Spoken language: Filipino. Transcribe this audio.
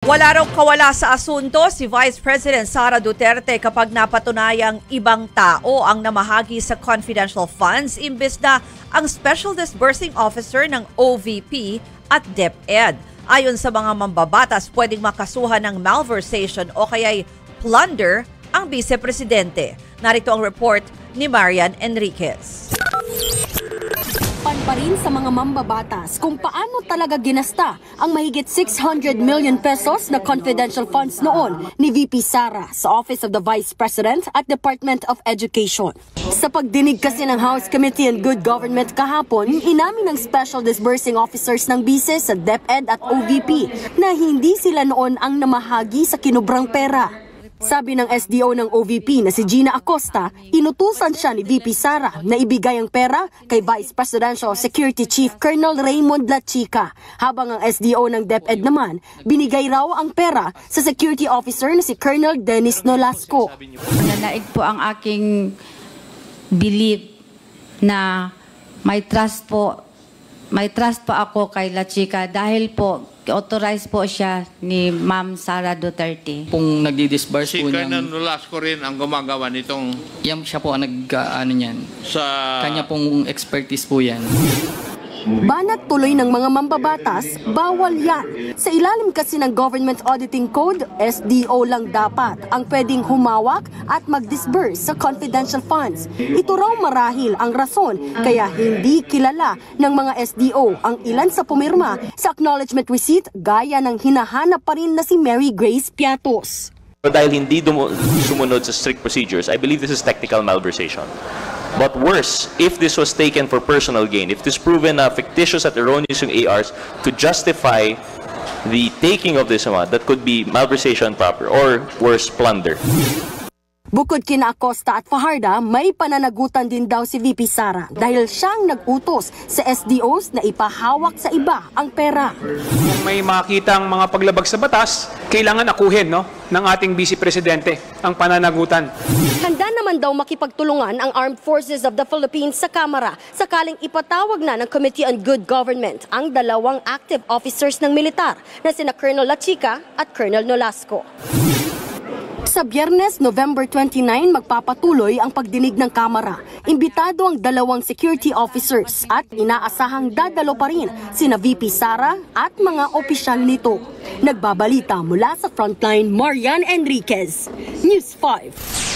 Wala raw kawala sa asunto si Vice President Sara Duterte kapag napatunayang ibang tao ang namahagi sa confidential funds imbes na ang Special Disbursing Officer ng OVP at DepEd. Ayon sa mga mambabatas, pwedeng makasuhan ng malversation o kaya'y plunder ang Vice Presidente. Narito ang report ni Marian Enriquez. Pa rin sa mga mambabatas kung paano talaga ginasta ang mahigit 600 million pesos na confidential funds noon ni VP Sara sa Office of the Vice President at Department of Education. Sa pagdinig kasi ng House Committee on Good Government kahapon, inamin ng Special Disbursing Officers ng BICE sa DepEd at OVP na hindi sila noon ang namahagi sa kinubrang pera. Sabi ng SDO ng OVP na si Gina Acosta, inutusan siya ni VP Sara na ibigay ang pera kay Vice Presidential Security Chief Colonel Raymond Lachica, habang ang SDO ng DepEd naman, binigay raw ang pera sa Security Officer na si Colonel Dennis Nolasco. Nanaig po ang aking belief na may trust po ako kay Lachica dahil po authorized po siya ni Ma'am Sara Duterte. Kung nagdi-disburse Si po Colonel Nolasco rin ang gumagawa nitong... Yan siya po ang nag-ano niyan. Sa... Kanya pong expertise po yan. Banat tuloy ng mga mambabatas, bawal yan. Sa ilalim kasi ng Government Auditing Code, SDO lang dapat ang pwedeng humawak at mag-disburse sa confidential funds. Ito raw marahil ang rason kaya hindi kilala ng mga SDO ang ilan sa pumirma sa acknowledgement receipt gaya ng hinahanap pa rin na si Mary Grace Piatos. Dahil hindi sumunod sa strict procedures, I believe this is technical malversation. But worse, if this was taken for personal gain, if this proven fictitious at erroneous yung ARs to justify the taking of this amount, that could be malversation proper or worse, plunder. Bukod kina Acosta at Fajarda, may pananagutan din daw si VP Sara dahil siyang nag-utos sa SDOs na ipahawak sa iba ang pera. Kung may makitang mga paglabag sa batas, kailangan akuhin ng ating Vice Presidente ang pananagutan. Handa naman daw makipagtulungan ang Armed Forces of the Philippines sa Kamara sakaling ipatawag na ng Committee on Good Government ang dalawang active officers ng militar na sina Colonel Lachica at Colonel Nolasco. Sa Biyernes, November 29, magpapatuloy ang pagdinig ng Kamara. Imbitado ang dalawang security officers at inaasahang dadalo pa rin sina VP Sara at mga opisyal nito. Nagbabalita mula sa Frontline, Marian Enriquez, News 5.